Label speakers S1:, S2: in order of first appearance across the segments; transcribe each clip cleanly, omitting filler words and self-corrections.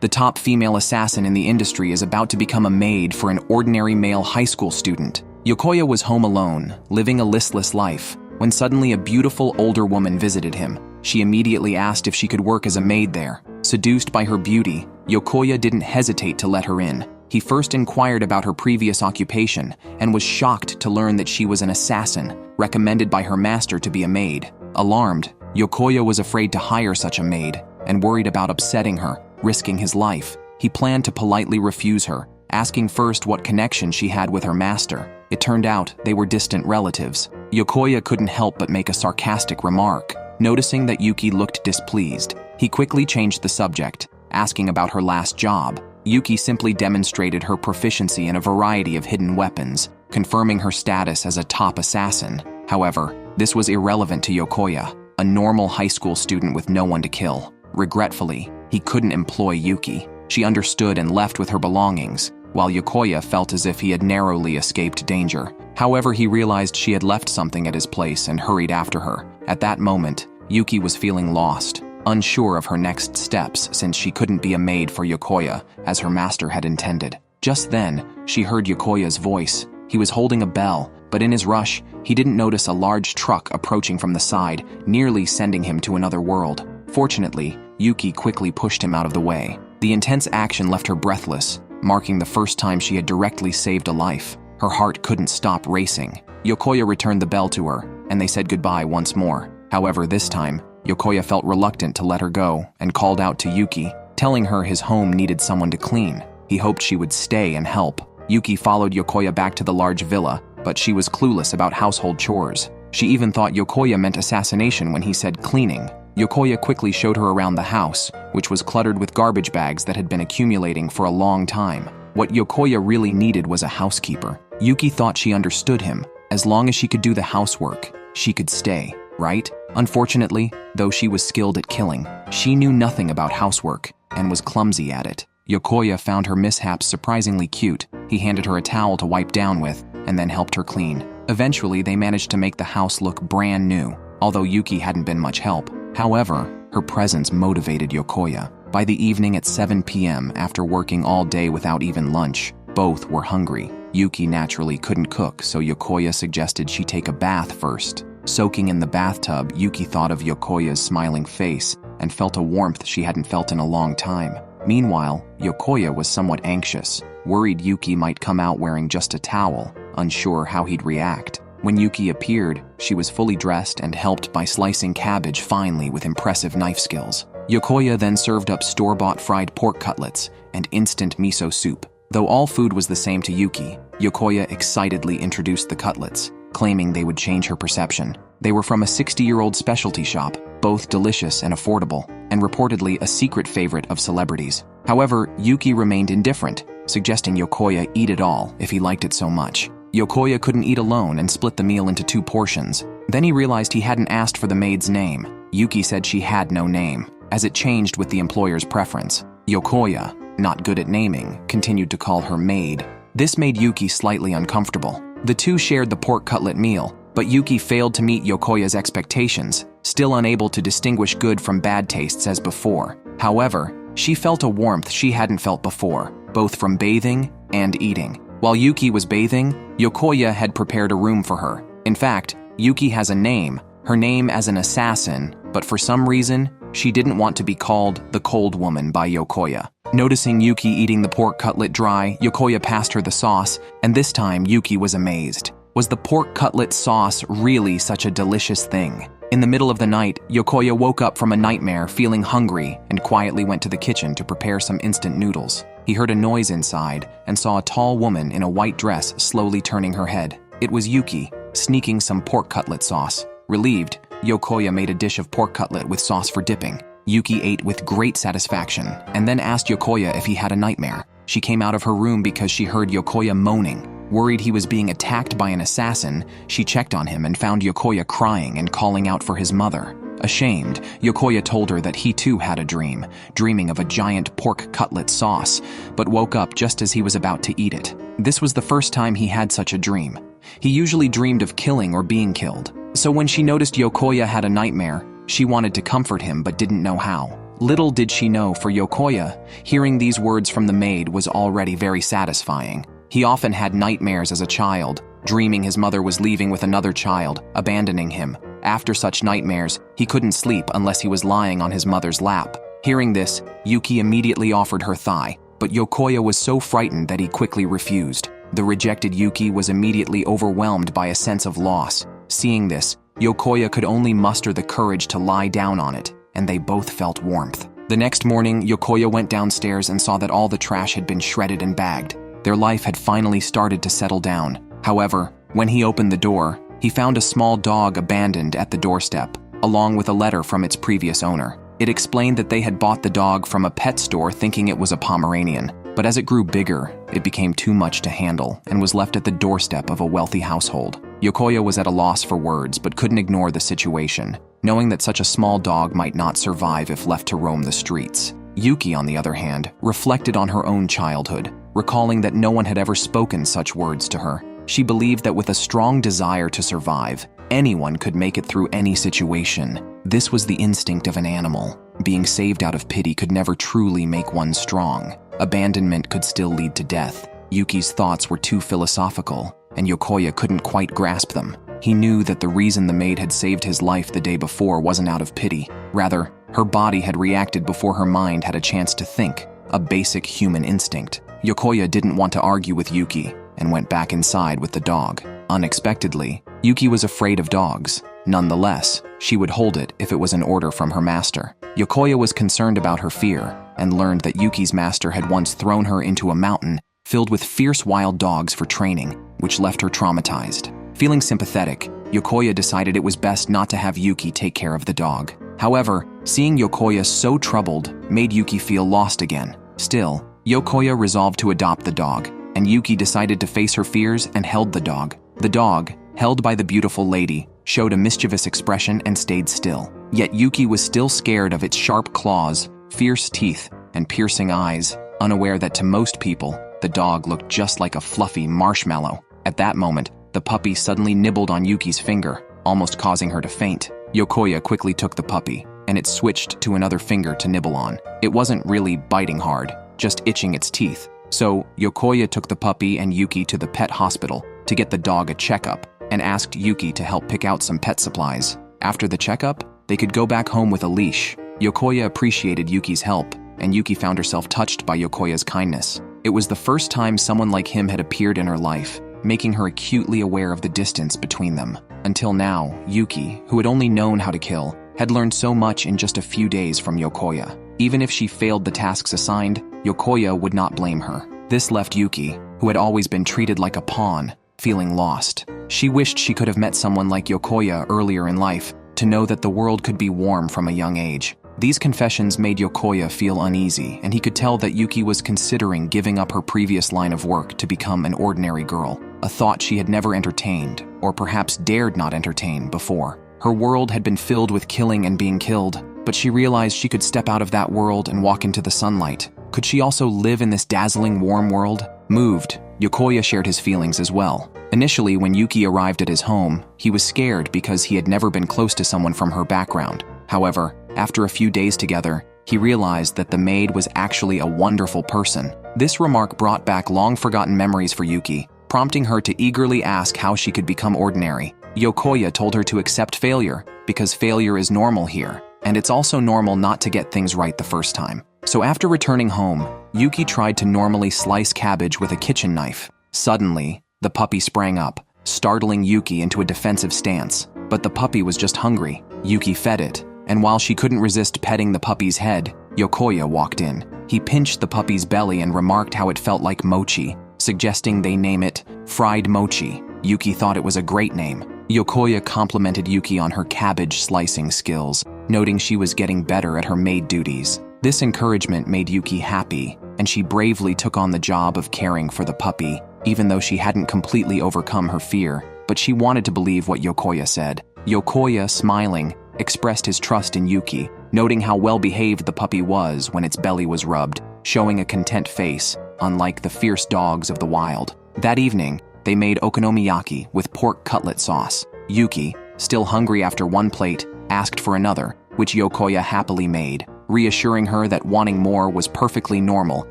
S1: The top female assassin in the industry is about to become a maid for an ordinary male high school student. Yokoya was home alone, living a listless life, when suddenly a beautiful older woman visited him. She immediately asked if she could work as a maid there. Seduced by her beauty, Yokoya didn't hesitate to let her in. He first inquired about her previous occupation and was shocked to learn that she was an assassin, recommended by her master to be a maid. Alarmed, Yokoya was afraid to hire such a maid and worried about upsetting her, risking his life. He planned to politely refuse her, asking first what connection she had with her master. It turned out they were distant relatives. Yokoya couldn't help but make a sarcastic remark. Noticing that Yuki looked displeased, he quickly changed the subject, asking about her last job. Yuki simply demonstrated her proficiency in a variety of hidden weapons, confirming her status as a top assassin. However, this was irrelevant to Yokoya, a normal high school student with no one to kill. Regretfully, he couldn't employ Yuki. She understood and left with her belongings, while Yokoya felt as if he had narrowly escaped danger. However, he realized she had left something at his place and hurried after her. At that moment, Yuki was feeling lost, unsure of her next steps since she couldn't be a maid for Yokoya as her master had intended. Just then, she heard Yokoya's voice. He was holding a bell, but in his rush, he didn't notice a large truck approaching from the side, nearly sending him to another world. Fortunately, Yuki quickly pushed him out of the way. The intense action left her breathless, marking the first time she had directly saved a life. Her heart couldn't stop racing. Yokoya returned the bell to her, and they said goodbye once more. However, this time, Yokoya felt reluctant to let her go and called out to Yuki, telling her his home needed someone to clean. He hoped she would stay and help. Yuki followed Yokoya back to the large villa, but she was clueless about household chores. She even thought Yokoya meant assassination when he said cleaning. Yokoya quickly showed her around the house, which was cluttered with garbage bags that had been accumulating for a long time. What Yokoya really needed was a housekeeper. Yuki thought she understood him. As long as she could do the housework, she could stay, right? Unfortunately, though she was skilled at killing, she knew nothing about housework and was clumsy at it. Yokoya found her mishaps surprisingly cute. He handed her a towel to wipe down with and then helped her clean. Eventually, they managed to make the house look brand new, although Yuki hadn't been much help. However, her presence motivated Yokoya. By the evening at 7 p.m., after working all day without even lunch, both were hungry. Yuki naturally couldn't cook, so Yokoya suggested she take a bath first. Soaking in the bathtub, Yuki thought of Yokoya's smiling face and felt a warmth she hadn't felt in a long time. Meanwhile, Yokoya was somewhat anxious, worried Yuki might come out wearing just a towel, unsure how he'd react. When Yuki appeared, she was fully dressed and helped by slicing cabbage finely with impressive knife skills. Yokoya then served up store-bought fried pork cutlets and instant miso soup. Though all food was the same to Yuki, Yokoya excitedly introduced the cutlets, claiming they would change her perception. They were from a 60-year-old specialty shop, both delicious and affordable, and reportedly a secret favorite of celebrities. However, Yuki remained indifferent, suggesting Yokoya eat it all if he liked it so much. Yokoya couldn't eat alone and split the meal into 2 portions. Then he realized he hadn't asked for the maid's name. Yuki said she had no name, as it changed with the employer's preference. Yokoya, not good at naming, continued to call her Maid. This made Yuki slightly uncomfortable. The two shared the pork cutlet meal, but Yuki failed to meet Yokoya's expectations, still unable to distinguish good from bad tastes as before. However, she felt a warmth she hadn't felt before, both from bathing and eating. While Yuki was bathing, Yokoya had prepared a room for her. In fact, Yuki has a name, her name as an assassin, but for some reason, she didn't want to be called the Cold Woman by Yokoya. Noticing Yuki eating the pork cutlet dry, Yokoya passed her the sauce, and this time Yuki was amazed. Was the pork cutlet sauce really such a delicious thing? In the middle of the night, Yokoya woke up from a nightmare feeling hungry and quietly went to the kitchen to prepare some instant noodles. He heard a noise inside and saw a tall woman in a white dress slowly turning her head. It was Yuki, sneaking some pork cutlet sauce. Relieved, Yokoya made a dish of pork cutlet with sauce for dipping. Yuki ate with great satisfaction and then asked Yokoya if he had a nightmare. She came out of her room because she heard Yokoya moaning. Worried he was being attacked by an assassin, she checked on him and found Yokoya crying and calling out for his mother. Ashamed, Yokoya told her that he too had a dream, dreaming of a giant pork cutlet sauce, but woke up just as he was about to eat it. This was the first time he had such a dream. He usually dreamed of killing or being killed. So when she noticed Yokoya had a nightmare, she wanted to comfort him but didn't know how. Little did she know, for Yokoya, hearing these words from the maid was already very satisfying. He often had nightmares as a child, dreaming his mother was leaving with another child, abandoning him. After such nightmares, he couldn't sleep unless he was lying on his mother's lap. Hearing this, Yuki immediately offered her thigh, but Yokoya was so frightened that he quickly refused. The rejected Yuki was immediately overwhelmed by a sense of loss. Seeing this, Yokoya could only muster the courage to lie down on it, and they both felt warmth. The next morning, Yokoya went downstairs and saw that all the trash had been shredded and bagged. Their life had finally started to settle down. However, when he opened the door, he found a small dog abandoned at the doorstep, along with a letter from its previous owner. It explained that they had bought the dog from a pet store thinking it was a Pomeranian, but as it grew bigger, it became too much to handle and was left at the doorstep of a wealthy household. Yokoya was at a loss for words but couldn't ignore the situation, knowing that such a small dog might not survive if left to roam the streets. Yuki, on the other hand, reflected on her own childhood, recalling that no one had ever spoken such words to her. She believed that with a strong desire to survive, anyone could make it through any situation. This was the instinct of an animal. Being saved out of pity could never truly make one strong. Abandonment could still lead to death. Yuki's thoughts were too philosophical, and Yokoya couldn't quite grasp them. He knew that the reason the maid had saved his life the day before wasn't out of pity. Rather, her body had reacted before her mind had a chance to think, a basic human instinct. Yokoya didn't want to argue with Yuki and went back inside with the dog. Unexpectedly, Yuki was afraid of dogs. Nonetheless, she would hold it if it was an order from her master. Yokoya was concerned about her fear and learned that Yuki's master had once thrown her into a mountain filled with fierce wild dogs for training, which left her traumatized. Feeling sympathetic, Yokoya decided it was best not to have Yuki take care of the dog. However, seeing Yokoya so troubled made Yuki feel lost again. Still, Yokoya resolved to adopt the dog, and Yuki decided to face her fears and held the dog. The dog, held by the beautiful lady, showed a mischievous expression and stayed still. Yet Yuki was still scared of its sharp claws, fierce teeth, and piercing eyes, unaware that to most people, the dog looked just like a fluffy marshmallow. At that moment, the puppy suddenly nibbled on Yuki's finger, almost causing her to faint. Yokoya quickly took the puppy, and it switched to another finger to nibble on. It wasn't really biting hard, just itching its teeth. So, Yokoya took the puppy and Yuki to the pet hospital to get the dog a checkup and asked Yuki to help pick out some pet supplies. After the checkup, they could go back home with a leash. Yokoya appreciated Yuki's help, and Yuki found herself touched by Yokoya's kindness. It was the first time someone like him had appeared in her life, making her acutely aware of the distance between them. Until now, Yuki, who had only known how to kill, had learned so much in just a few days from Yokoya. Even if she failed the tasks assigned, Yokoya would not blame her. This left Yuki, who had always been treated like a pawn, feeling lost. She wished she could have met someone like Yokoya earlier in life to know that the world could be warm from a young age. These confessions made Yokoya feel uneasy, and he could tell that Yuki was considering giving up her previous line of work to become an ordinary girl, a thought she had never entertained, or perhaps dared not entertain before. Her world had been filled with killing and being killed, but she realized she could step out of that world and walk into the sunlight. Could she also live in this dazzling, warm world? Moved, Yokoya shared his feelings as well. Initially, when Yuki arrived at his home, he was scared because he had never been close to someone from her background. However, after a few days together, he realized that the maid was actually a wonderful person. This remark brought back long-forgotten memories for Yuki, prompting her to eagerly ask how she could become ordinary. Yokoya told her to accept failure, because failure is normal here, and it's also normal not to get things right the first time. So after returning home, Yuki tried to normally slice cabbage with a kitchen knife. Suddenly, the puppy sprang up, startling Yuki into a defensive stance. But the puppy was just hungry. Yuki fed it, and while she couldn't resist petting the puppy's head, Yokoya walked in. He pinched the puppy's belly and remarked how it felt like mochi, suggesting they name it fried mochi. Yuki thought it was a great name. Yokoya complimented Yuki on her cabbage slicing skills, noting she was getting better at her maid duties. This encouragement made Yuki happy, and she bravely took on the job of caring for the puppy, even though she hadn't completely overcome her fear, but she wanted to believe what Yokoya said. Yokoya, smiling, expressed his trust in Yuki, noting how well-behaved the puppy was when its belly was rubbed, showing a content face, unlike the fierce dogs of the wild. That evening, they made okonomiyaki with pork cutlet sauce. Yuki, still hungry after one plate, asked for another, which Yokoya happily made. reassuring her that wanting more was perfectly normal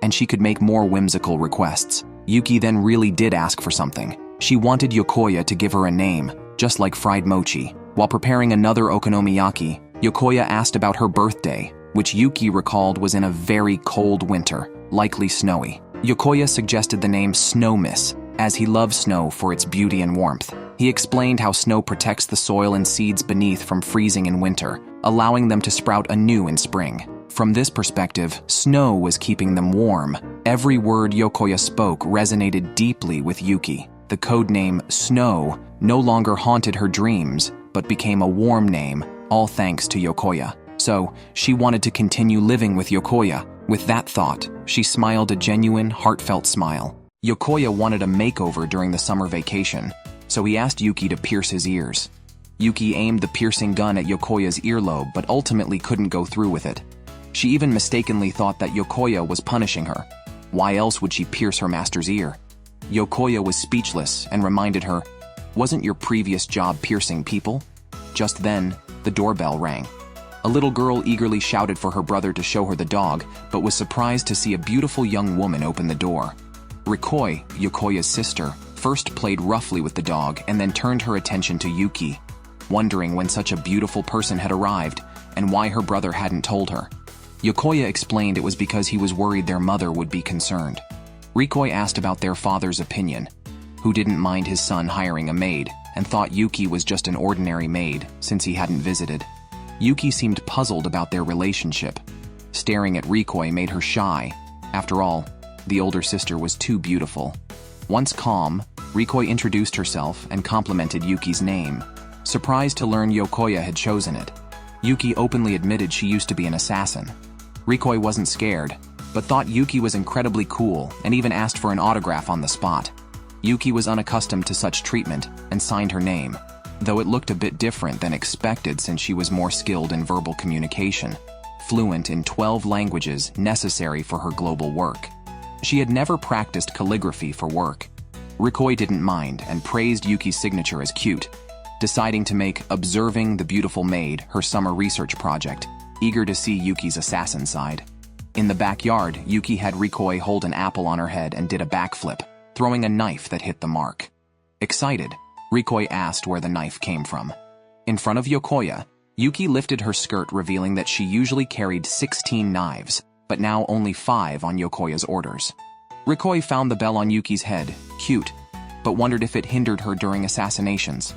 S1: and she could make more whimsical requests. Yuki then really did ask for something. She wanted Yokoya to give her a name, just like fried mochi. While preparing another okonomiyaki, Yokoya asked about her birthday, which Yuki recalled was in a very cold winter, likely snowy. Yokoya suggested the name Snow Miss, as he loves snow for its beauty and warmth. He explained how snow protects the soil and seeds beneath from freezing in winter, allowing them to sprout anew in spring. From this perspective, snow was keeping them warm. Every word Yokoya spoke resonated deeply with Yuki. The codename Snow no longer haunted her dreams, but became a warm name, all thanks to Yokoya. So, she wanted to continue living with Yokoya. With that thought, she smiled a genuine, heartfelt smile. Yokoya wanted a makeover during the summer vacation, so he asked Yuki to pierce his ears. Yuki aimed the piercing gun at Yokoya's earlobe but ultimately couldn't go through with it. She even mistakenly thought that Yokoya was punishing her. Why else would she pierce her master's ear? Yokoya was speechless and reminded her, "Wasn't your previous job piercing people?" Just then, the doorbell rang. A little girl eagerly shouted for her brother to show her the dog, but was surprised to see a beautiful young woman open the door. Rikoi, Yokoya's sister, first played roughly with the dog and then turned her attention to Yuki, wondering when such a beautiful person had arrived and why her brother hadn't told her. Yokoya explained it was because he was worried their mother would be concerned. Rikoi asked about their father's opinion, who didn't mind his son hiring a maid and thought Yuki was just an ordinary maid since he hadn't visited. Yuki seemed puzzled about their relationship. Staring at Rikoi made her shy. After all, the older sister was too beautiful. Once calm, Rikoi introduced herself and complimented Yuki's name, surprised to learn Yokoya had chosen it. Yuki openly admitted she used to be an assassin. Rikoi wasn't scared, but thought Yuki was incredibly cool and even asked for an autograph on the spot. Yuki was unaccustomed to such treatment and signed her name, though it looked a bit different than expected since she was more skilled in verbal communication, fluent in 12 languages necessary for her global work. She had never practiced calligraphy for work. Rikoi didn't mind and praised Yuki's signature as cute, deciding to make Observing the Beautiful Maid her summer research project, eager to see Yuki's assassin side. In the backyard, Yuki had Rikoi hold an apple on her head and did a backflip, throwing a knife that hit the mark. Excited, Rikoi asked where the knife came from. In front of Yokoya, Yuki lifted her skirt, revealing that she usually carried 16 knives, but now only 5 on Yokoya's orders. Rikoi found the bell on Yuki's head cute, but wondered if it hindered her during assassinations.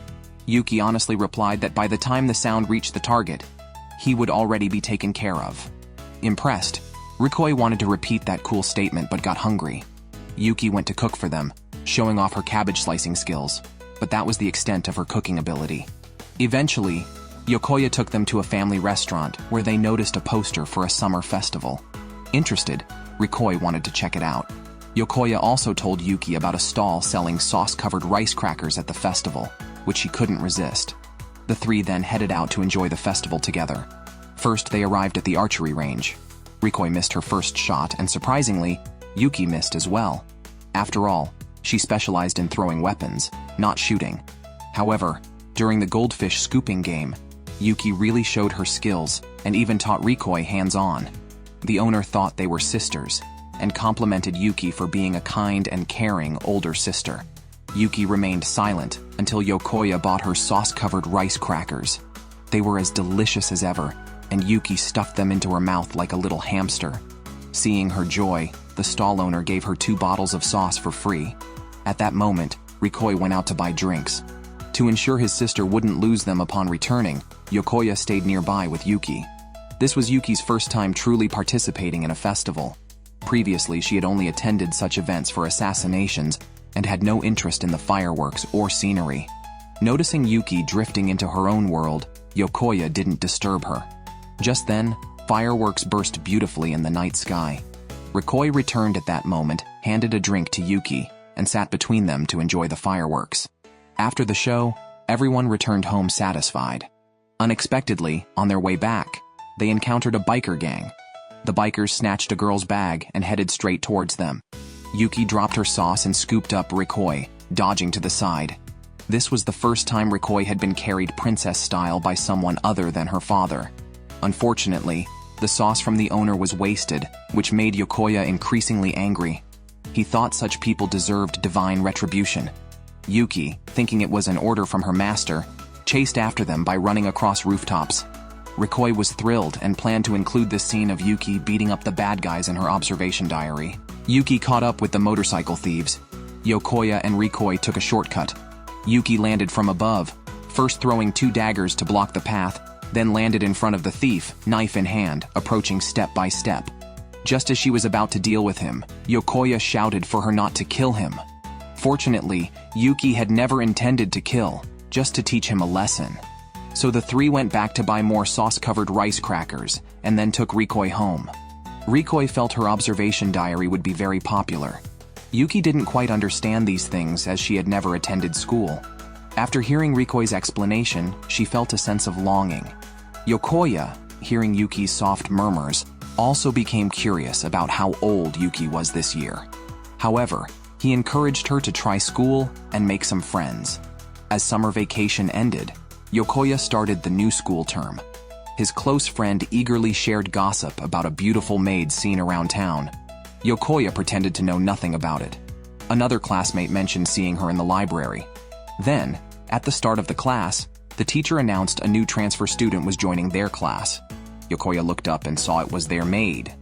S1: Yuki honestly replied that by the time the sound reached the target, he would already be taken care of. Impressed, Rikoi wanted to repeat that cool statement but got hungry. Yuki went to cook for them, showing off her cabbage slicing skills, but that was the extent of her cooking ability. Eventually, Yokoya took them to a family restaurant where they noticed a poster for a summer festival. Interested, Rikoi wanted to check it out. Yokoya also told Yuki about a stall selling sauce-covered rice crackers at the festival, which she couldn't resist. The three then headed out to enjoy the festival together. First, they arrived at the archery range. Rikoi missed her first shot, and surprisingly, Yuki missed as well. After all, she specialized in throwing weapons, not shooting. However, during the goldfish scooping game, Yuki really showed her skills and even taught Rikoi hands-on. The owner thought they were sisters and complimented Yuki for being a kind and caring older sister. Yuki remained silent until Yokoya bought her sauce-covered rice crackers. They were as delicious as ever, and Yuki stuffed them into her mouth like a little hamster. Seeing her joy, the stall owner gave her 2 bottles of sauce for free. At that moment, Rikoi went out to buy drinks. To ensure his sister wouldn't lose them upon returning, Yokoya stayed nearby with Yuki. This was Yuki's first time truly participating in a festival. Previously, she had only attended such events for assassinations and had no interest in the fireworks or scenery. Noticing Yuki drifting into her own world, Yokoya didn't disturb her. Just then, fireworks burst beautifully in the night sky. Rikoi returned at that moment, handed a drink to Yuki, and sat between them to enjoy the fireworks. After the show, everyone returned home satisfied. Unexpectedly, on their way back, they encountered a biker gang. The bikers snatched a girl's bag and headed straight towards them. Yuki dropped her sauce and scooped up Rikoi, dodging to the side. This was the first time Rikoi had been carried princess-style by someone other than her father. Unfortunately, The sauce from the owner was wasted, which made Yokoya increasingly angry. He thought such people deserved divine retribution. Yuki, thinking it was an order from her master, chased after them by running across rooftops. Rikoi was thrilled and planned to include this scene of Yuki beating up the bad guys in her observation diary. Yuki caught up with the motorcycle thieves. Yokoya and Rikoi took a shortcut. Yuki landed from above, first throwing 2 daggers to block the path, then landed in front of the thief, knife in hand, approaching step by step. Just as she was about to deal with him, Yokoya shouted for her not to kill him. Fortunately, Yuki had never intended to kill, just to teach him a lesson. So the 3 went back to buy more sauce-covered rice crackers, and then took Rikoi home. Rikoi felt her observation diary would be very popular. Yuki didn't quite understand these things as she had never attended school. After hearing Rikoi's explanation, she felt a sense of longing. Yokoya, hearing Yuki's soft murmurs, also became curious about how old Yuki was this year. However, he encouraged her to try school and make some friends. As summer vacation ended, Yokoya started the new school term. His close friend eagerly shared gossip about a beautiful maid seen around town. Yokoya pretended to know nothing about it. Another classmate mentioned seeing her in the library. Then, at the start of the class, the teacher announced a new transfer student was joining their class. Yokoya looked up and saw it was their maid.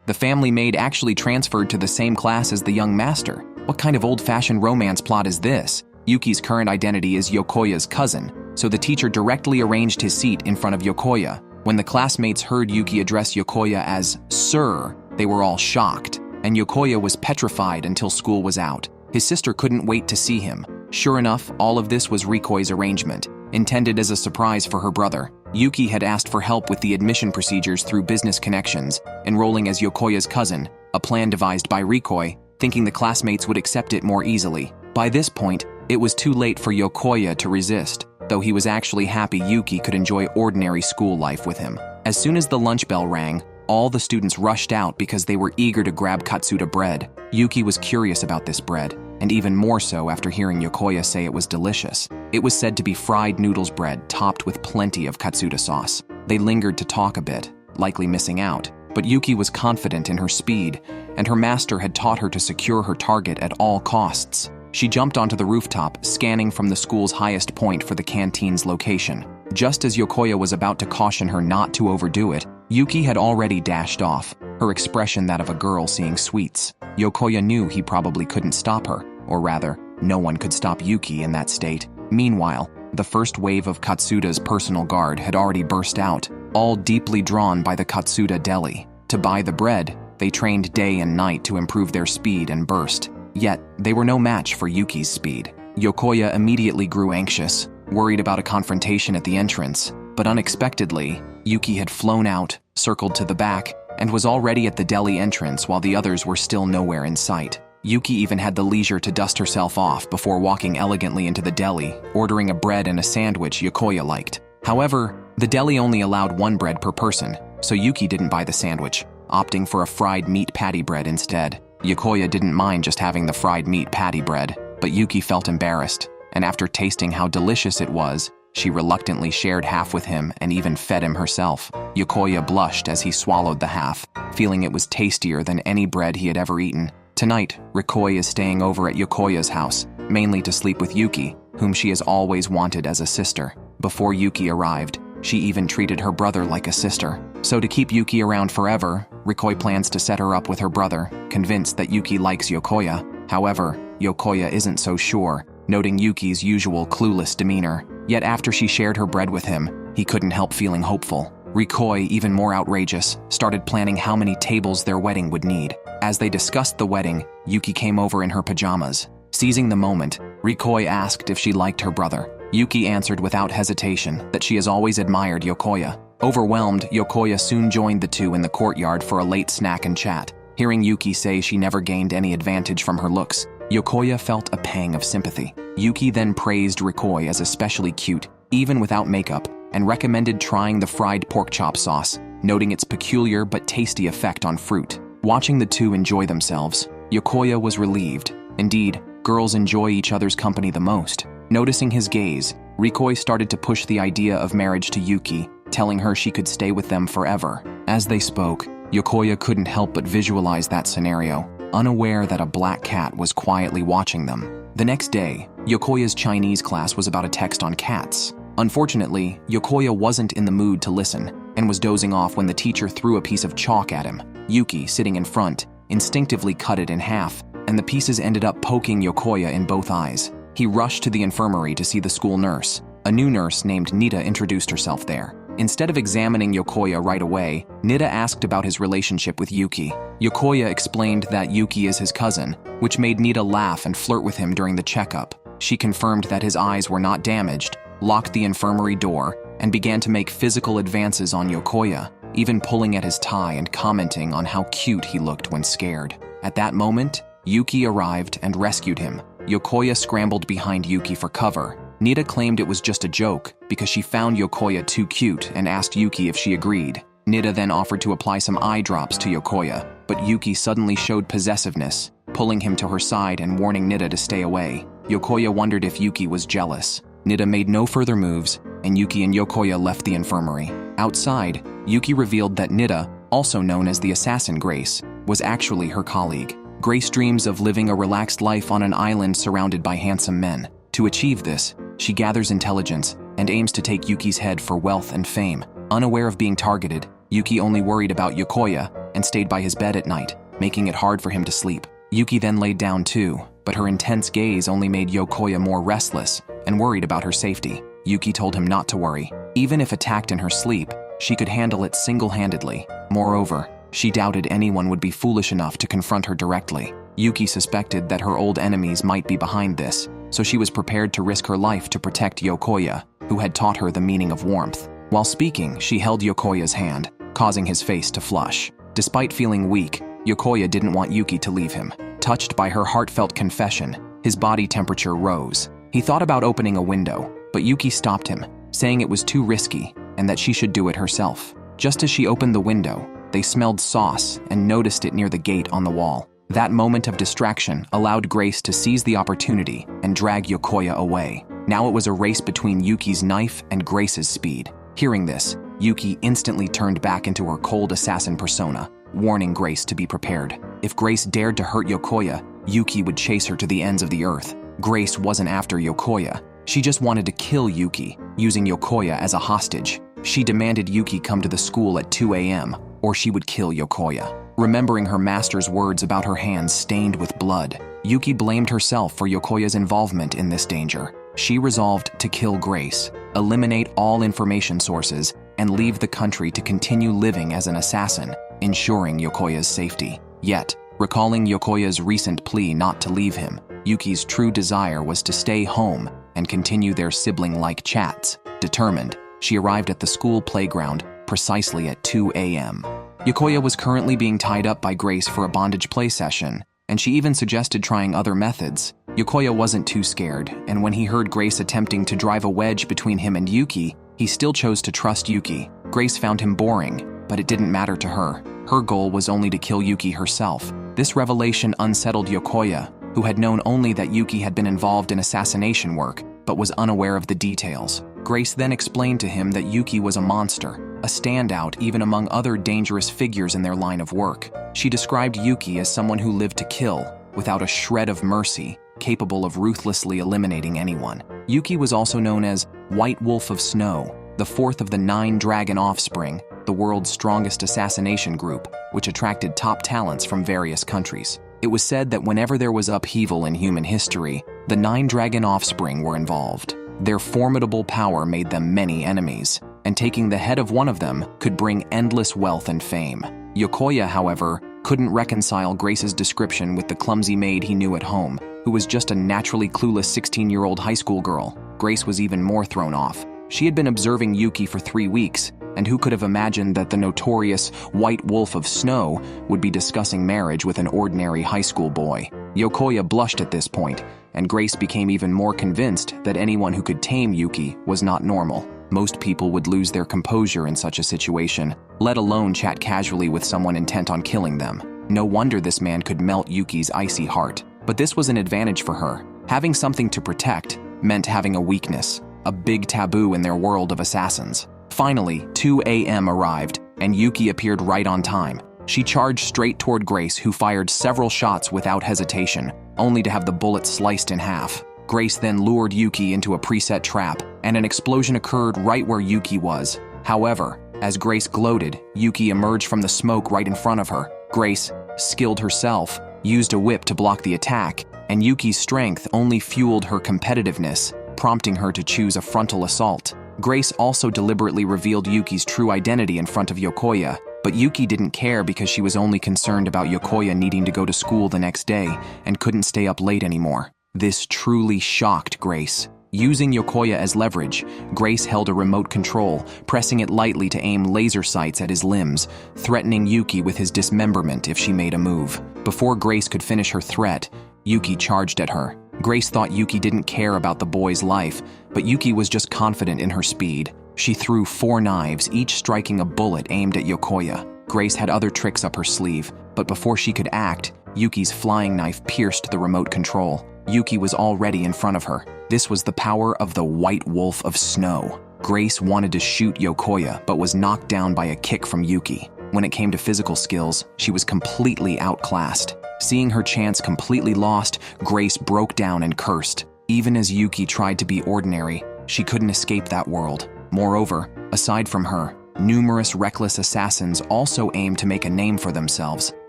S1: The family maid actually transferred to the same class as the young master. What kind of old-fashioned romance plot is this? Yuki's current identity is Yokoya's cousin, so the teacher directly arranged his seat in front of Yokoya. When the classmates heard Yuki address Yokoya as "Sir," they were all shocked, and Yokoya was petrified until school was out. His sister couldn't wait to see him. Sure enough, all of this was Rikoi's arrangement, intended as a surprise for her brother. Yuki had asked for help with the admission procedures through business connections, enrolling as Yokoya's cousin, a plan devised by Rikoi, thinking the classmates would accept it more easily. By this point, it was too late for Yokoya to resist, though he was actually happy Yuki could enjoy ordinary school life with him. As soon as the lunch bell rang, all the students rushed out because they were eager to grab Katsuta bread. Yuki was curious about this bread, and even more so after hearing Yokoya say it was delicious. It was said to be fried noodles bread topped with plenty of Katsuta sauce. They lingered to talk a bit, likely missing out, but Yuki was confident in her speed, and her master had taught her to secure her target at all costs. She jumped onto the rooftop, scanning from the school's highest point for the canteen's location. Just as Yokoya was about to caution her not to overdo it, Yuki had already dashed off, her expression that of a girl seeing sweets. Yokoya knew he probably couldn't stop her, or rather, no one could stop Yuki in that state. Meanwhile, the first wave of Katsuta's personal guard had already burst out, all deeply drawn by the Katsuta deli. To buy the bread, they trained day and night to improve their speed and burst. Yet, they were no match for Yuki's speed. Yokoya immediately grew anxious, worried about a confrontation at the entrance, but unexpectedly, Yuki had flown out, circled to the back, and was already at the deli entrance while the others were still nowhere in sight. Yuki even had the leisure to dust herself off before walking elegantly into the deli, ordering a bread and a sandwich Yokoya liked. However, the deli only allowed 1 bread per person, so Yuki didn't buy the sandwich, opting for a fried meat patty bread instead. Yokoya didn't mind just having the fried meat patty bread, but Yuki felt embarrassed, and after tasting how delicious it was, she reluctantly shared half with him and even fed him herself. Yokoya blushed as he swallowed the half, feeling it was tastier than any bread he had ever eaten. Tonight, Rikoi is staying over at Yokoya's house, mainly to sleep with Yuki, whom she has always wanted as a sister. Before Yuki arrived, she even treated her brother like a sister. So to keep Yuki around forever, Rikoi plans to set her up with her brother, convinced that Yuki likes Yokoya. However, Yokoya isn't so sure, noting Yuki's usual clueless demeanor. Yet after she shared her bread with him, he couldn't help feeling hopeful. Rikoi, even more outrageous, started planning how many tables their wedding would need. As they discussed the wedding, Yuki came over in her pajamas. Seizing the moment, Rikoi asked if she liked her brother. Yuki answered without hesitation that she has always admired Yokoya. Overwhelmed, Yokoya soon joined the two in the courtyard for a late snack and chat. Hearing Yuki say she never gained any advantage from her looks, Yokoya felt a pang of sympathy. Yuki then praised Rikoi as especially cute, even without makeup, and recommended trying the fried pork chop sauce, noting its peculiar but tasty effect on fruit. Watching the two enjoy themselves, Yokoya was relieved. Indeed, girls enjoy each other's company the most. Noticing his gaze, Rikoi started to push the idea of marriage to Yuki, telling her she could stay with them forever. As they spoke, Yokoya couldn't help but visualize that scenario, unaware that a black cat was quietly watching them. The next day, Yokoya's Chinese class was about a text on cats. Unfortunately, Yokoya wasn't in the mood to listen and was dozing off when the teacher threw a piece of chalk at him. Yuki, sitting in front, instinctively cut it in half, and the pieces ended up poking Yokoya in both eyes. He rushed to the infirmary to see the school nurse. A new nurse named Nita introduced herself there. Instead of examining Yokoya right away, Nita asked about his relationship with Yuki. Yokoya explained that Yuki is his cousin, which made Nita laugh and flirt with him during the checkup. She confirmed that his eyes were not damaged, locked the infirmary door, and began to make physical advances on Yokoya, even pulling at his tie and commenting on how cute he looked when scared. At that moment, Yuki arrived and rescued him. Yokoya scrambled behind Yuki for cover. Nita claimed it was just a joke because she found Yokoya too cute and asked Yuki if she agreed. Nita then offered to apply some eye drops to Yokoya, but Yuki suddenly showed possessiveness, pulling him to her side and warning Nita to stay away. Yokoya wondered if Yuki was jealous. Nita made no further moves, and Yuki and Yokoya left the infirmary. Outside, Yuki revealed that Nita, also known as the assassin Grace, was actually her colleague. Grace dreams of living a relaxed life on an island surrounded by handsome men. To achieve this, she gathers intelligence and aims to take Yuki's head for wealth and fame. Unaware of being targeted, Yuki only worried about Yokoya and stayed by his bed at night, making it hard for him to sleep. Yuki then laid down too, but her intense gaze only made Yokoya more restless and worried about her safety. Yuki told him not to worry. Even if attacked in her sleep, she could handle it single-handedly. Moreover, she doubted anyone would be foolish enough to confront her directly. Yuki suspected that her old enemies might be behind this, so she was prepared to risk her life to protect Yokoya, who had taught her the meaning of warmth. While speaking, she held Yokoya's hand, causing his face to flush. Despite feeling weak, Yokoya didn't want Yuki to leave him. Touched by her heartfelt confession, his body temperature rose. He thought about opening a window, but Yuki stopped him, saying it was too risky and that she should do it herself. Just as she opened the window, they smelled sauce and noticed it near the gate on the wall. That moment of distraction allowed Grace to seize the opportunity and drag Yokoya away. Now it was a race between Yuki's knife and Grace's speed. Hearing this, Yuki instantly turned back into her cold assassin persona, warning Grace to be prepared. If Grace dared to hurt Yokoya, Yuki would chase her to the ends of the earth. Grace wasn't after Yokoya. She just wanted to kill Yuki, using Yokoya as a hostage. She demanded Yuki come to the school at 2 a.m., or she would kill Yokoya. Remembering her master's words about her hands stained with blood, Yuki blamed herself for Yokoya's involvement in this danger. She resolved to kill Grace, eliminate all information sources, and leave the country to continue living as an assassin, ensuring Yokoya's safety. Yet, recalling Yokoya's recent plea not to leave him, Yuki's true desire was to stay home and continue their sibling-like chats. Determined, she arrived at the school playground precisely at 2 a.m. Yokoya was currently being tied up by Grace for a bondage play session, and she even suggested trying other methods. Yokoya wasn't too scared, and when he heard Grace attempting to drive a wedge between him and Yuki, he still chose to trust Yuki. Grace found him boring, but it didn't matter to her. Her goal was only to kill Yuki herself. This revelation unsettled Yokoya, who had known only that Yuki had been involved in assassination work, but was unaware of the details. Grace then explained to him that Yuki was a monster, a standout even among other dangerous figures in their line of work. She described Yuki as someone who lived to kill, without a shred of mercy, capable of ruthlessly eliminating anyone. Yuki was also known as White Wolf of Snow, the fourth of the 9 dragon offspring, the world's strongest assassination group, which attracted top talents from various countries. It was said that whenever there was upheaval in human history, the 9 dragon offspring were involved. Their formidable power made them many enemies, and taking the head of one of them could bring endless wealth and fame. Yokoya, however, couldn't reconcile Grace's description with the clumsy maid he knew at home, who was just a naturally clueless 16-year-old high school girl. Grace was even more thrown off. She had been observing Yuki for 3 weeks, and who could have imagined that the notorious White Wolf of Snow would be discussing marriage with an ordinary high school boy? Yokoya blushed at this point, and Grace became even more convinced that anyone who could tame Yuki was not normal. Most people would lose their composure in such a situation, let alone chat casually with someone intent on killing them. No wonder this man could melt Yuki's icy heart. But this was an advantage for her. Having something to protect meant having a weakness, a big taboo in their world of assassins. Finally, 2 a.m. arrived, and Yuki appeared right on time. She charged straight toward Grace, who fired several shots without hesitation, only to have the bullet sliced in half. Grace then lured Yuki into a preset trap, and an explosion occurred right where Yuki was. However, as Grace gloated, Yuki emerged from the smoke right in front of her. Grace, skilled herself, used a whip to block the attack, and Yuki's strength only fueled her competitiveness, prompting her to choose a frontal assault. Grace also deliberately revealed Yuki's true identity in front of Yokoya, but Yuki didn't care because she was only concerned about Yokoya needing to go to school the next day and couldn't stay up late anymore. This truly shocked Grace. Using Yokoya as leverage, Grace held a remote control, pressing it lightly to aim laser sights at his limbs, threatening Yuki with his dismemberment if she made a move. Before Grace could finish her threat, Yuki charged at her. Grace thought Yuki didn't care about the boy's life, but Yuki was just confident in her speed. She threw 4 knives, each striking a bullet aimed at Yokoya. Grace had other tricks up her sleeve, but before she could act, Yuki's flying knife pierced the remote control. Yuki was already in front of her. This was the power of the White Wolf of Snow. Grace wanted to shoot Yokoya, but was knocked down by a kick from Yuki. When it came to physical skills, she was completely outclassed. Seeing her chance completely lost, Grace broke down and cursed. Even as Yuki tried to be ordinary, she couldn't escape that world. Moreover, aside from her, numerous reckless assassins also aimed to make a name for themselves.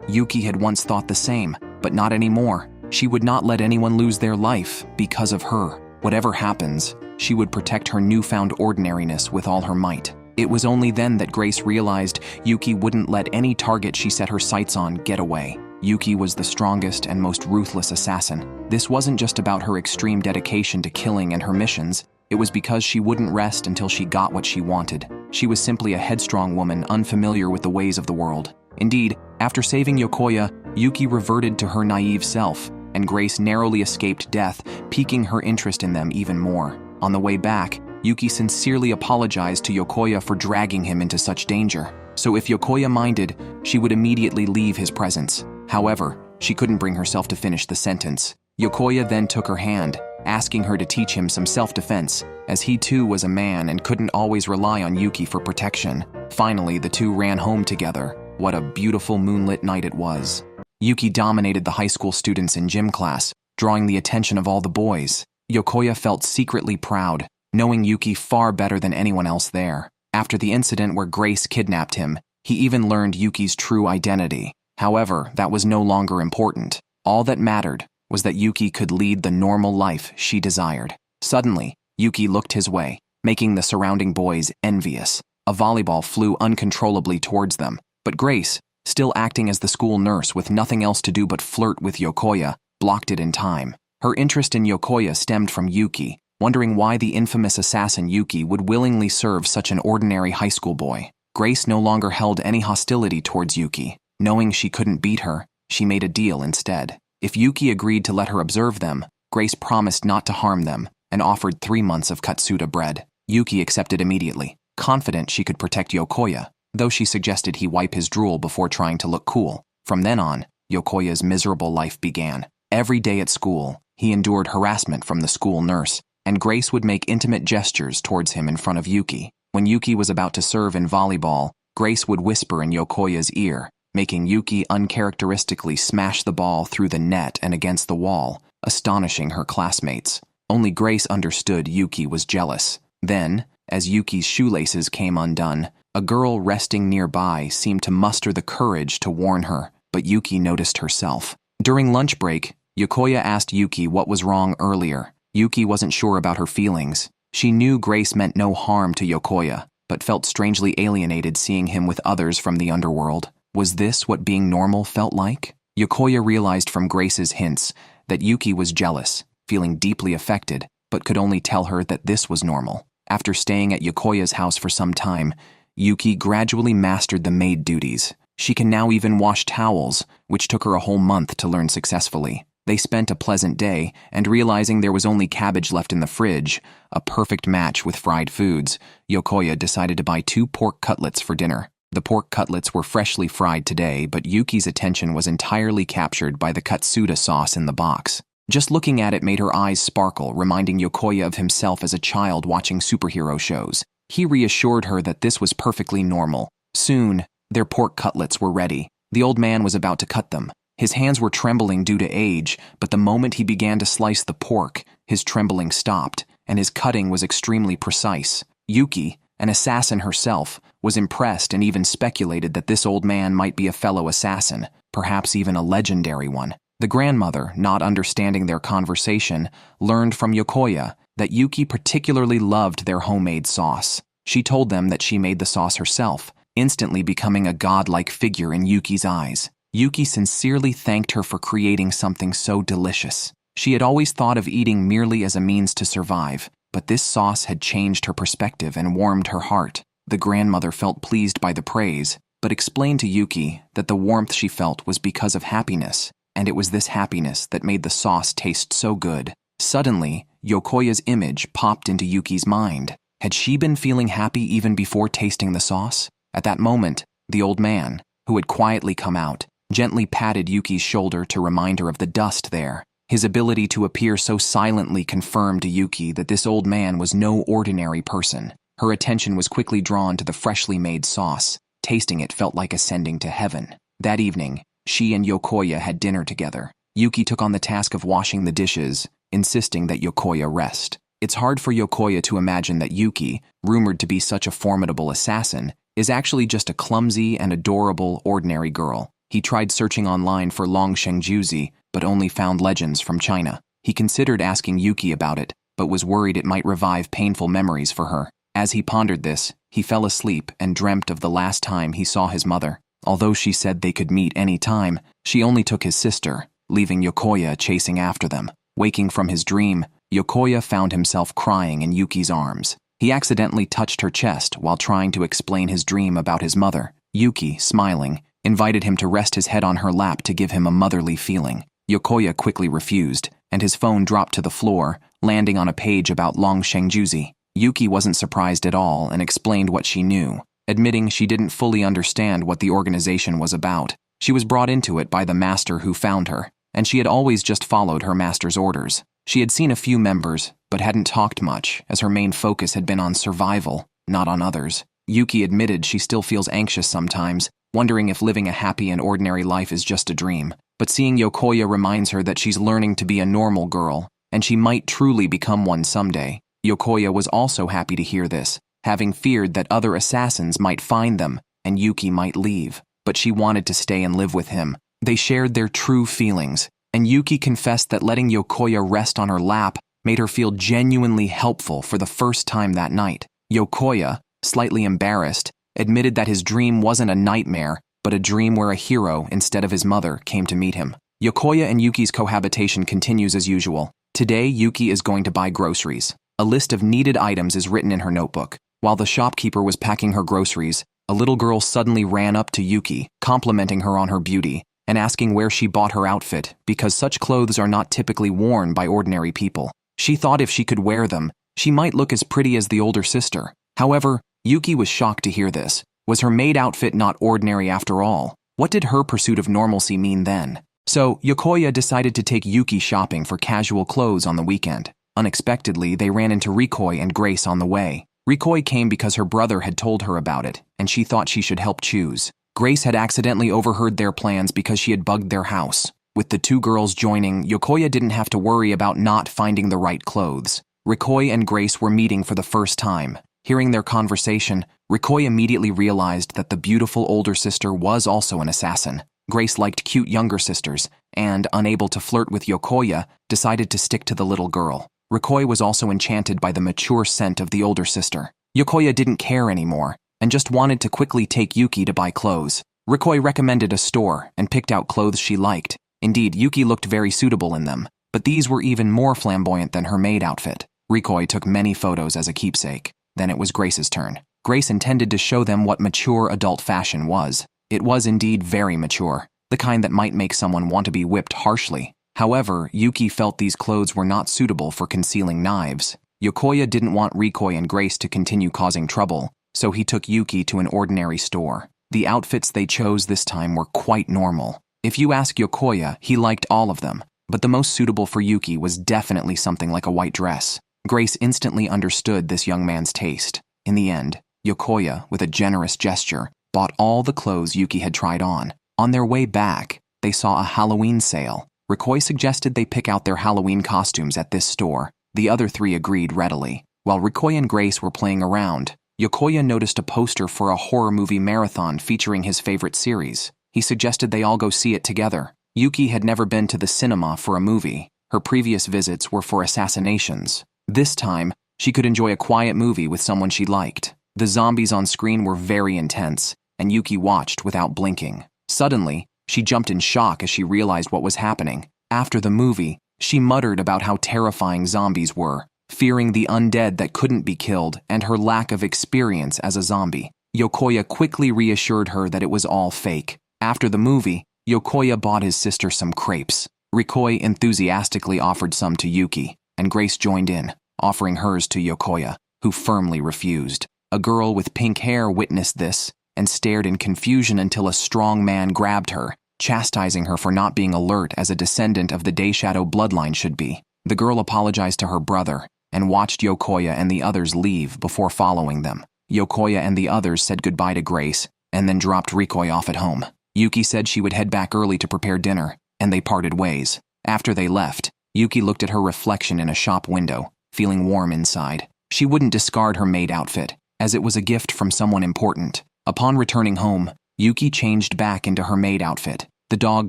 S1: Yuki had once thought the same, but not anymore. She would not let anyone lose their life because of her. Whatever happens, she would protect her newfound ordinariness with all her might. It was only then that Grace realized Yuki wouldn't let any target she set her sights on get away. Yuki was the strongest and most ruthless assassin. This wasn't just about her extreme dedication to killing and her missions. It was because she wouldn't rest until she got what she wanted. She was simply a headstrong woman unfamiliar with the ways of the world. Indeed, after saving Yokoya, Yuki reverted to her naive self, and Grace narrowly escaped death, piquing her interest in them even more. On the way back, Yuki sincerely apologized to Yokoya for dragging him into such danger. So if Yokoya minded, she would immediately leave his presence. However, she couldn't bring herself to finish the sentence. Yokoya then took her hand, asking her to teach him some self-defense, as he too was a man and couldn't always rely on Yuki for protection. Finally, the two ran home together. What a beautiful moonlit night it was. Yuki dominated the high school students in gym class, drawing the attention of all the boys. Yokoya felt secretly proud, knowing Yuki far better than anyone else there. After the incident where Grace kidnapped him, he even learned Yuki's true identity. However, that was no longer important. All that mattered was that Yuki could lead the normal life she desired. Suddenly, Yuki looked his way, making the surrounding boys envious. A volleyball flew uncontrollably towards them, but Grace, still acting as the school nurse with nothing else to do but flirt with Yokoya, blocked it in time. Her interest in Yokoya stemmed from Yuki, wondering why the infamous assassin Yuki would willingly serve such an ordinary high school boy. Grace no longer held any hostility towards Yuki. Knowing she couldn't beat her, she made a deal instead. If Yuki agreed to let her observe them, Grace promised not to harm them and offered 3 months of Katsuta bread. Yuki accepted immediately, confident she could protect Yokoya, though she suggested he wipe his drool before trying to look cool. From then on, Yokoya's miserable life began. Every day at school, he endured harassment from the school nurse, and Grace would make intimate gestures towards him in front of Yuki. When Yuki was about to serve in volleyball, Grace would whisper in Yokoya's ear, making Yuki uncharacteristically smash the ball through the net and against the wall, astonishing her classmates. Only Grace understood Yuki was jealous. Then, as Yuki's shoelaces came undone, a girl resting nearby seemed to muster the courage to warn her, but Yuki noticed herself. During lunch break, Yokoya asked Yuki what was wrong earlier. Yuki wasn't sure about her feelings. She knew Grace meant no harm to Yokoya, but felt strangely alienated seeing him with others from the underworld. Was this what being normal felt like? Yokoya realized from Grace's hints that Yuki was jealous, feeling deeply affected, but could only tell her that this was normal. After staying at Yokoya's house for some time, Yuki gradually mastered the maid duties. She can now even wash towels, which took her a whole month to learn successfully. They spent a pleasant day, and realizing there was only cabbage left in the fridge, a perfect match with fried foods, Yokoya decided to buy 2 pork cutlets for dinner. The pork cutlets were freshly fried today, but Yuki's attention was entirely captured by the katsuta sauce in the box. Just looking at it made her eyes sparkle, reminding Yokoya of himself as a child watching superhero shows. He reassured her that this was perfectly normal, Soon, their pork cutlets were ready. The old man was about to cut them. His hands were trembling due to age, but the moment he began to slice the pork, his trembling stopped, and his cutting was extremely precise. Yuki, an assassin herself, was impressed and even speculated that this old man might be a fellow assassin, perhaps even a legendary one. The grandmother, not understanding their conversation, learned from Yokoya that Yuki particularly loved their homemade sauce. She told them that she made the sauce herself, instantly becoming a godlike figure in Yuki's eyes. Yuki sincerely thanked her for creating something so delicious. She had always thought of eating merely as a means to survive, but this sauce had changed her perspective and warmed her heart. The grandmother felt pleased by the praise, but explained to Yuki that the warmth she felt was because of happiness, and it was this happiness that made the sauce taste so good. Suddenly, Yokoya's image popped into Yuki's mind. Had she been feeling happy even before tasting the sauce? At that moment, the old man, who had quietly come out, gently patted Yuki's shoulder to remind her of the dust there. His ability to appear so silently confirmed to Yuki that this old man was no ordinary person. Her attention was quickly drawn to the freshly made sauce. Tasting it felt like ascending to heaven. That evening, she and Yokoya had dinner together. Yuki took on the task of washing the dishes, insisting that Yokoya rest. It's hard for Yokoya to imagine that Yuki, rumored to be such a formidable assassin, is actually just a clumsy and adorable ordinary girl. He tried searching online for Long Shengjuzi, but only found legends from China. He considered asking Yuki about it, but was worried it might revive painful memories for her. As he pondered this, he fell asleep and dreamt of the last time he saw his mother. Although she said they could meet any time, she only took his sister, leaving Yokoya chasing after them. Waking from his dream, Yokoya found himself crying in Yuki's arms. He accidentally touched her chest while trying to explain his dream about his mother. Yuki, smiling, invited him to rest his head on her lap to give him a motherly feeling. Yokoya quickly refused, and his phone dropped to the floor, landing on a page about Long Shengjuzi. Yuki wasn't surprised at all and explained what she knew, admitting she didn't fully understand what the organization was about. She was brought into it by the master who found her, and she had always just followed her master's orders. She had seen a few members, but hadn't talked much, as her main focus had been on survival, not on others. Yuki admitted she still feels anxious sometimes, wondering if living a happy and ordinary life is just a dream. But seeing Yokoya reminds her that she's learning to be a normal girl, and she might truly become one someday. Yokoya was also happy to hear this, having feared that other assassins might find them and Yuki might leave. But she wanted to stay and live with him. They shared their true feelings, and Yuki confessed that letting Yokoya rest on her lap made her feel genuinely helpful for the first time that night. Yokoya, slightly embarrassed, admitted that his dream wasn't a nightmare, but a dream where a hero, instead of his mother, came to meet him. Yokoya and Yuki's cohabitation continues as usual. Today, Yuki is going to buy groceries. A list of needed items is written in her notebook. While the shopkeeper was packing her groceries, a little girl suddenly ran up to Yuki, complimenting her on her beauty, and asking where she bought her outfit, because such clothes are not typically worn by ordinary people. She thought if she could wear them, she might look as pretty as the older sister. However, Yuki was shocked to hear this. Was her maid outfit not ordinary after all? What did her pursuit of normalcy mean then? So, Yokoya decided to take Yuki shopping for casual clothes on the weekend. Unexpectedly, they ran into Rikoi and Grace on the way. Rikoi came because her brother had told her about it, and she thought she should help choose. Grace had accidentally overheard their plans because she had bugged their house. With the two girls joining, Yokoya didn't have to worry about not finding the right clothes. Rikoi and Grace were meeting for the first time. Hearing their conversation, Rikoi immediately realized that the beautiful older sister was also an assassin. Grace liked cute younger sisters, and, unable to flirt with Yokoya, decided to stick to the little girl. Rikoi was also enchanted by the mature scent of the older sister. Yokoya didn't care anymore, and just wanted to quickly take Yuki to buy clothes. Rikoi recommended a store and picked out clothes she liked. Indeed, Yuki looked very suitable in them, but these were even more flamboyant than her maid outfit. Rikoi took many photos as a keepsake. Then it was Grace's turn. Grace intended to show them what mature adult fashion was. It was indeed very mature, the kind that might make someone want to be whipped harshly. However, Yuki felt these clothes were not suitable for concealing knives. Yokoya didn't want Rikoi and Grace to continue causing trouble, so he took Yuki to an ordinary store. The outfits they chose this time were quite normal. If you ask Yokoya, he liked all of them, but the most suitable for Yuki was definitely something like a white dress. Grace instantly understood this young man's taste. In the end, Yokoya, with a generous gesture, bought all the clothes Yuki had tried on. On their way back, they saw a Halloween sale. Yokoya suggested they pick out their Halloween costumes at this store. The other three agreed readily. While Yokoya and Grace were playing around, Yokoya noticed a poster for a horror movie marathon featuring his favorite series. He suggested they all go see it together. Yuki had never been to the cinema for a movie. Her previous visits were for assassinations. This time, she could enjoy a quiet movie with someone she liked. The zombies on screen were very intense, and Yuki watched without blinking. Suddenly, she jumped in shock as she realized what was happening. After the movie, she muttered about how terrifying zombies were, fearing the undead that couldn't be killed and her lack of experience as a zombie. Yokoya quickly reassured her that it was all fake. After the movie, Yokoya bought his sister some crepes. Yokoya enthusiastically offered some to Yuki, and Grace joined in, offering hers to Yokoya, who firmly refused. A girl with pink hair witnessed this and stared in confusion until a strong man grabbed her, chastising her for not being alert as a descendant of the Dayshadow bloodline should be. The girl apologized to her brother and watched Yokoya and the others leave before following them. Yokoya and the others said goodbye to Grace and then dropped Yokoya off at home. Yuki said she would head back early to prepare dinner, and they parted ways. After they left, Yuki looked at her reflection in a shop window, feeling warm inside. She wouldn't discard her maid outfit, as it was a gift from someone important. Upon returning home, Yuki changed back into her maid outfit. The dog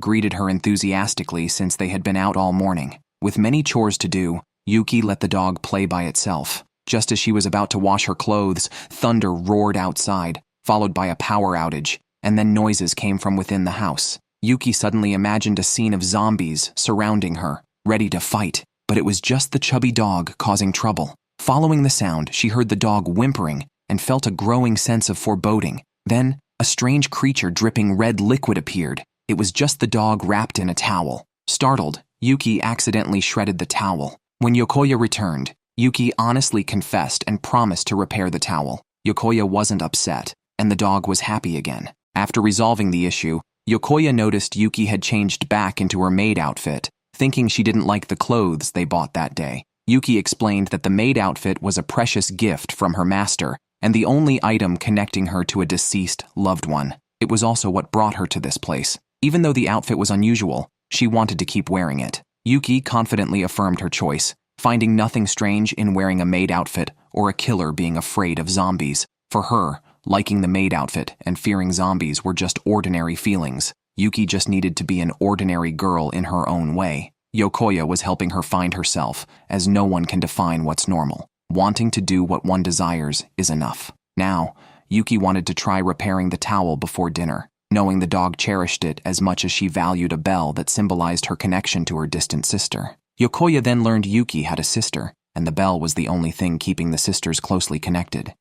S1: greeted her enthusiastically since they had been out all morning. With many chores to do, Yuki let the dog play by itself. Just as she was about to wash her clothes, thunder roared outside, followed by a power outage, and then noises came from within the house. Yuki suddenly imagined a scene of zombies surrounding her, ready to fight, but it was just the chubby dog causing trouble. Following the sound, she heard the dog whimpering and felt a growing sense of foreboding. Then, a strange creature dripping red liquid appeared. It was just the dog wrapped in a towel. Startled, Yuki accidentally shredded the towel. When Yokoya returned, Yuki honestly confessed and promised to repair the towel. Yokoya wasn't upset, and the dog was happy again. After resolving the issue, Yokoya noticed Yuki had changed back into her maid outfit, thinking she didn't like the clothes they bought that day. Yuki explained that the maid outfit was a precious gift from her master, and the only item connecting her to a deceased loved one. It was also what brought her to this place. Even though the outfit was unusual, she wanted to keep wearing it. Yuki confidently affirmed her choice, finding nothing strange in wearing a maid outfit or a killer being afraid of zombies. For her, liking the maid outfit and fearing zombies were just ordinary feelings. Yuki just needed to be an ordinary girl in her own way. Yokoya was helping her find herself, as no one can define what's normal. Wanting to do what one desires is enough. Now, Yuki wanted to try repairing the towel before dinner, knowing the dog cherished it as much as she valued a bell that symbolized her connection to her distant sister. Yokoya then learned Yuki had a sister, and the bell was the only thing keeping the sisters closely connected.